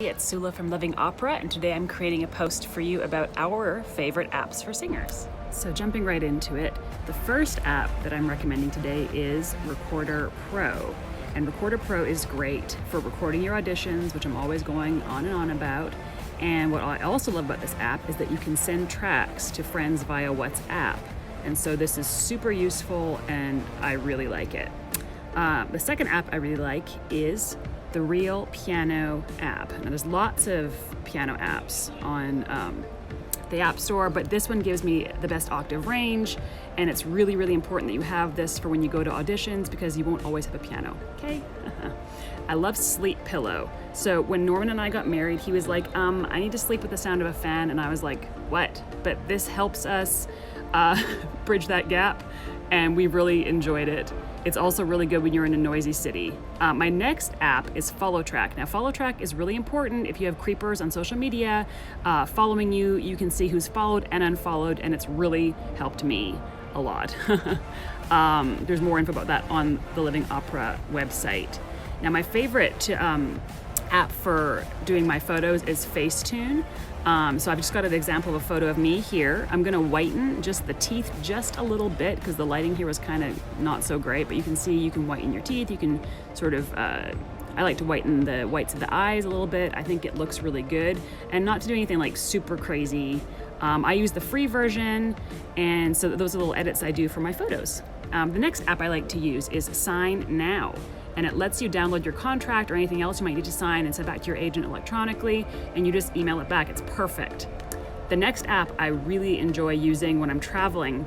It's Sula from Living Opera, and today I'm creating a post for you about our favorite apps for singers. So jumping right into it, the first app that I'm recommending today is Recorder Pro. And Recorder Pro is great for recording your auditions, which I'm always going on and on about. And what I also love about this app is that you can send tracks to friends via WhatsApp. And so this is super useful and I really like it. The second app I really like is the Real Piano app. Now there's lots of piano apps on the App Store, but this one gives me the best octave range, and it's really, really important that you have this for when you go to auditions because you won't always have a piano, okay? I love Sleep Pillow. So when Norman and I got married, he was like, I need to sleep with the sound of a fan, and I was like, what? But this helps us bridge that gap, and we really enjoyed it. It's also really good when you're in a noisy city. My next app is Follow Track. Now, Follow Track is really important if you have creepers on social media following you. You can see who's followed and unfollowed, and it's really helped me a lot. There's more info about that on the Living Opera website. Now, my favorite app for doing my photos is Facetune. So I've just got an example of a photo of me here. I'm gonna whiten just the teeth just a little bit because the lighting here was kind of not so great, but you can see you can whiten your teeth. You can sort of, I like to whiten the whites of the eyes a little bit. I think it looks really good, and not to do anything like super crazy. I use the free version, and so those are little edits I do for my photos. The next app I like to use is Sign Now. And it lets you download your contract or anything else you might need to sign and send back to your agent electronically, and you just email it back. It's perfect. The next app I really enjoy using when I'm traveling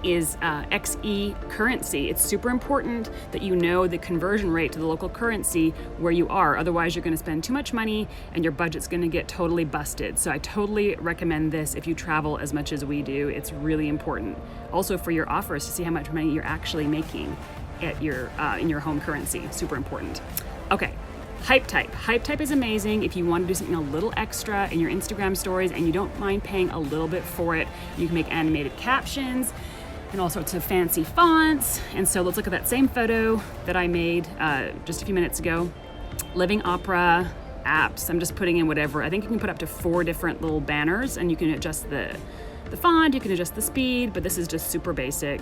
is XE Currency. It's super important that you know the conversion rate to the local currency where you are. Otherwise, you're going to spend too much money and your budget's going to get totally busted. So I totally recommend this if you travel as much as we do. It's really important. Also for your offers to see how much money you're actually making at your in your home currency. Super important. Okay, HypeType. HypeType is amazing if you want to do something a little extra in your Instagram stories and you don't mind paying a little bit for it. You can make animated captions and all sorts of fancy fonts. And so let's look at that same photo that I made just a few minutes ago. Living Opera apps. I'm just putting in whatever. I think you can put up to 4 different little banners, and you can adjust the font, you can adjust the speed, but this is just super basic.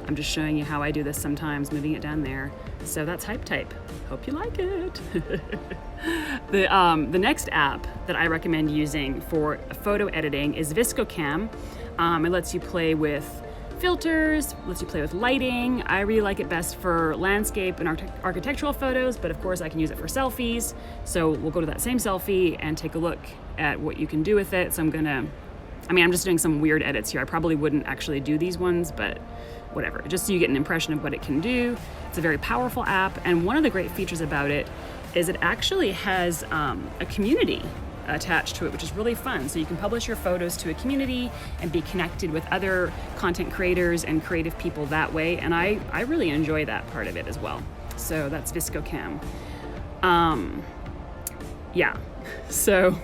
I'm just showing you how I do this sometimes, moving it down there. So that's HypeType. Hope you like it. The next app that I recommend using for photo editing is Vsco Cam. It lets you play with filters, lets you play with lighting. I really like it best for landscape and architectural photos, but of course I can use it for selfies. So we'll go to that same selfie and take a look at what you can do with it. So I'm just doing some weird edits here. I probably wouldn't actually do these ones, but whatever, just so you get an impression of what it can do. It's a very powerful app, and one of the great features about it is it actually has a community attached to it, which is really fun. So you can publish your photos to a community and be connected with other content creators and creative people that way, and I really enjoy that part of it as well. So that's Vsco Cam. Yeah, so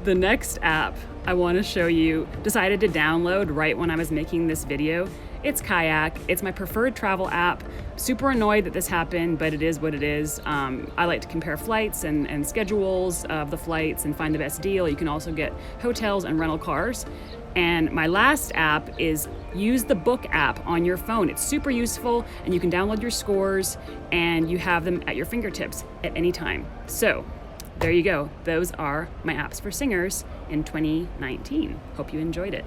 the next app I want to show you, decided to download right when I was making this video. It's Kayak. It's my preferred travel app. Super annoyed that this happened, but it is what it is. I like to compare flights and schedules of the flights and find the best deal. You can also get hotels and rental cars. And my last app is use the Book app on your phone. It's super useful, and you can download your scores and you have them at your fingertips at any time. So there you go. Those are my apps for singers in 2019. Hope you enjoyed it.